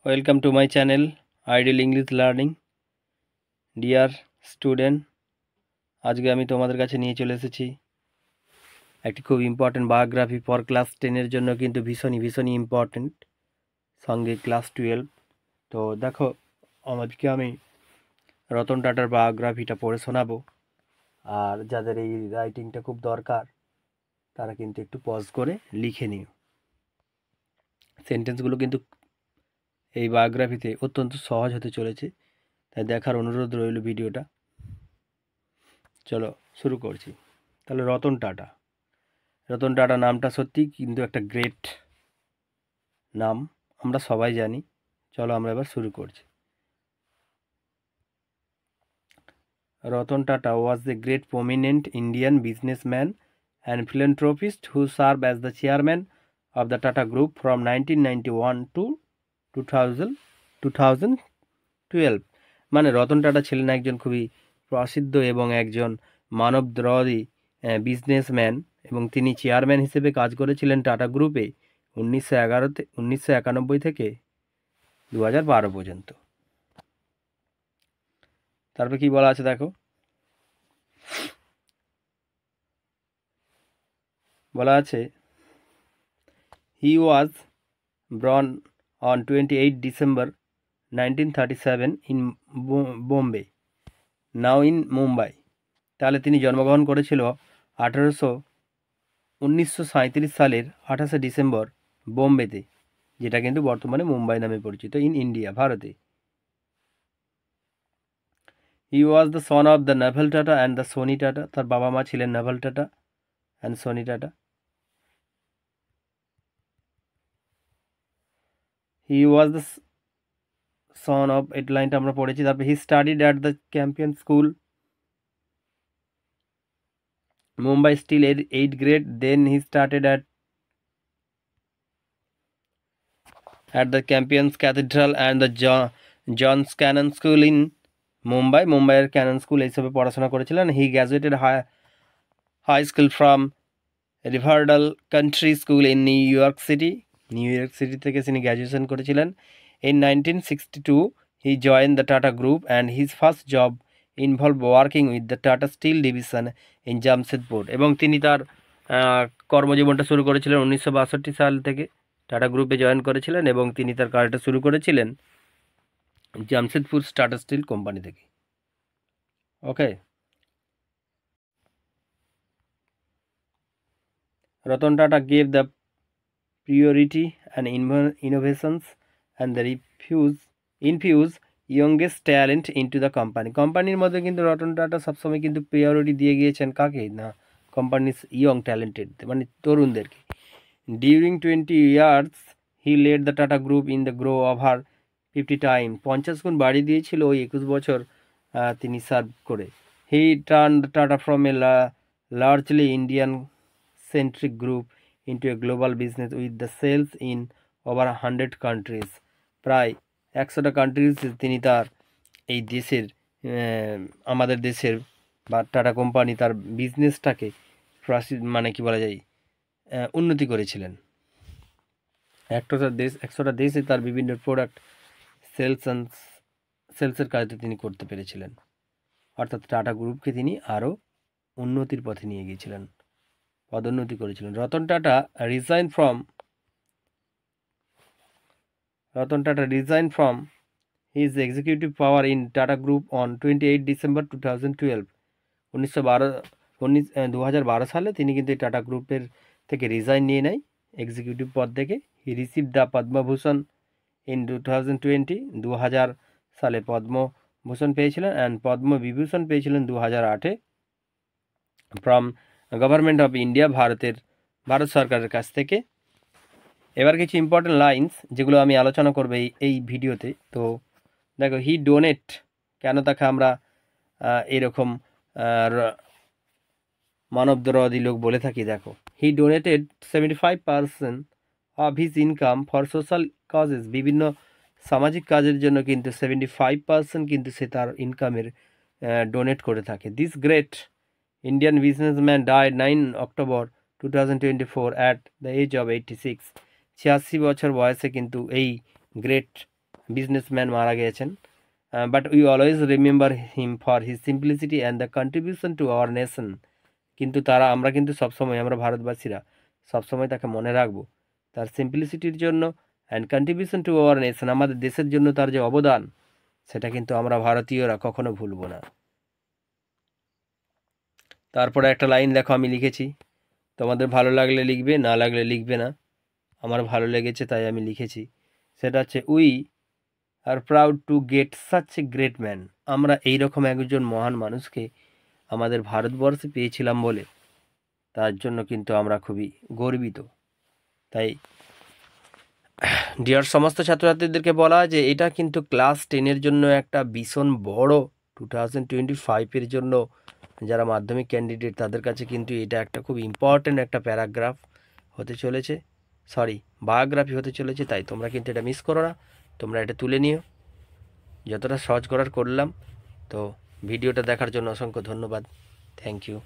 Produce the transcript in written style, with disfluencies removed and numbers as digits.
Welcome to my channel Ideal English Learning. Dear student, আজকে আমি তোমাদের কাছে নিয়ে চলে এসেছি একটি খুব ইম্পর্টেন্ট বায়োগ্রাফি ফর ক্লাস 10 এর জন্য, কিন্তু ভীষণই ইম্পর্টেন্ট, সঙ্গে ক্লাস 12। তো দেখো, আমাদেরকে আমি রতন টাটার বায়োগ্রাফিটা পড়ে শোনাবো, আর যাদের এই রাইটিংটা খুব দরকার তারা কিন্তু একটু পজ করে লিখে নিও। সেন্টেন্সগুলো কিন্তু এই বায়োগ্রাফিতে অত্যন্ত সহজ হতে চলেছে, তাই দেখার অনুরোধ রইল ভিডিওটা। চলো শুরু করছি। তাহলে রতন টাটা নামটা সত্যি কিন্তু একটা গ্রেট নাম, আমরা সবাই জানি। চলো আমরা এবার শুরু করছি। Ratan Tata was a great prominent Indian businessman and philanthropist who served as the chairman of the Tata Group from 1991 to 2012। মানে রতন টাটা ছিলেন একজন খুবই প্রসিদ্ধ এবং একজন মানবদ্রোহী বিজনেসম্যান, এবং তিনি চেয়ারম্যান হিসেবে কাজ করেছিলেন টাটা গ্রুপে 1991 থেকে 2012 পর্যন্ত। তারপর কি বলা আছে দেখো, বলা আছে হি ওয়াজ born on 28 December 1937 in Bombay, now in Mumbai. তাহলে তিনি জন্মগ্রহণ করেছিল 1937 সালের 28শে ডিসেম্বর বোম্বেতে, যেটা কিন্তু বর্তমানে মুম্বাই নামে পরিচিত, ইন ইন্ডিয়া, ভারতে। He was the son of the Naval Tata and the Sooni Tata. তার বাবা মা ছিলেন Naval Tata and Sooni Tata. He was the son of, এই লাইনটা আমরা পড়েছি। তারপরে he studied at the Campion school Mumbai still 8th grade, then he started at the Campion's Cathedral and the John's Cannon School in মুম্বাইয়ের ক্যানন স্কুল এইসবে পড়াশোনা করেছিলেন। He graduated high school from Riverdale Country School in New York City থেকে তিনি graduation করেছিলেন। In 1962 he join the Tata group and his first job involve working with the Tata steel division in Jamshedpur. এবং তিনি তার কর্মজীবনটা শুরু করেছিলেন 1962 সাল থেকে, টাটা গ্রুপে জয়েন করেছিলেন এবং তিনি তার কাজটা শুরু করেছিলেন জামশেদপুর টাটা স্টিল কোম্পানি থেকে। Okay, Ratan Tata gave the purity and innovations and the infuse youngest talent into the company। কোম্পানির মধ্যে কিন্তু রতন টাটা সবসময় কিন্তু প্রিয়রিটি দিয়ে গিয়েছেন কাকে না, কোম্পানির ইয়ং ট্যালেন্টেড মানে তরুণদেরকে। During 20 years he led the Tata group in the grow over 50 time. 50 গুণ বাড়িয়ে দিয়েছিল ওই 21 বছর তিনি সার্ভ করে। He turn the Tata from a largely Indian centric group into a global business with the sales in over 100 countries. প্রায় 100টা countries তিনি তার এই দেশের আমাদের দেশের বা টাটা কোম্পানি তার বিজনেসটাকে মানে কি বলা যায় উন্নতি করেছিলেন। 100টা দেশে তার বিভিন্ন প্রোডাক্ট সেলসের কাজটা তিনি করতে পেরেছিলেন, অর্থাৎ টাটা গ্রুপকে তিনি আরও উন্নতির পথে নিয়ে গিয়েছিলেন, পদোন্নতি করেছিলেন। Ratan Tata resign from his executive power in tata group on 28 December 2012। 2012 সালে তিনি কিন্তু এই টাটা গ্রুপের থেকে রিজাইন নিয়ে নেয় এক্সিকিউটিভ পদ থেকে। He receive the Padma Bhushan in 2020। 2000 সালে পদ্মভূষণ পেয়েছিলেন অ্যান্ড পদ্মবিভূষণ পেয়েছিলেন 2008-এ from government of India, Bharat সরকারের কাছ থেকে। এবার কিছু ইম্পর্টেন্ট লাইন্স যেগুলো আমি আলোচনা করবো এই ভিডিওতে। তো দেখো, হি ডোনেট, কেন তাকে আমরা এরকম মানবদ্রোহী লোক বলে থাকি দেখো, he donated 75% of his income for social causes. বিভিন্ন সামাজিক কাজের জন্য কিন্তু 75% কিন্তু সে তার ইনকামের ডোনেট করে থাকে। This great Indian businessman died 9 October 2024 at the age of 86। 86 বছর বয়সে কিন্তু এই গ্রেট বিজনেসম্যান মারা গিয়েছেন, but we always remember him for his simplicity and the contribution to our nation. কিন্তু আমরা কিন্তু সবসময়, আমরা ভারতবাসীরা সবসময় তাকে মনে রাখবো তার সিম্পলিসিটির জন্য, and contribution to our nation, আমাদের দেশের জন্য তার যে অবদান, সেটা কিন্তু আমরা ভারতীয়রা কখনো ভুলবো না। তারপরে একটা লাইন দেখো আমি লিখেছি, তোমাদের ভালো লাগলে লিখবে, না লাগলে লিখবে না, আমার ভালো লেগেছে তাই আমি লিখেছি। সেটা হচ্ছে we are proud to get such a great man. আমরা এইরকম একজন মহান মানুষকে আমাদের ভারতবর্ষে পেয়েছিলাম বলে তার জন্য কিন্তু আমরা খুবই গর্বিত। তাই ডিয়ার সমস্ত ছাত্রছাত্রীদেরকে বলা যে এটা কিন্তু ক্লাস 10-এর জন্য একটা ভীষণ বড় 2025-এর জন্য যারা মাধ্যমিক ক্যান্ডিডেট তাদের কাছে কিন্তু এটা একটা খুব ইম্পর্ট্যান্ট একটা প্যারাগ্রাফ হতে চলেছে, বায়োগ্রাফি হতে চলেছে। তাই তোমরা কিন্তু এটা মিস করো না, তোমরা এটা তুলে নিও। যতটা সহজ করার করলাম। তো ভিডিওটা দেখার জন্য অসংখ্য ধন্যবাদ। Thank you.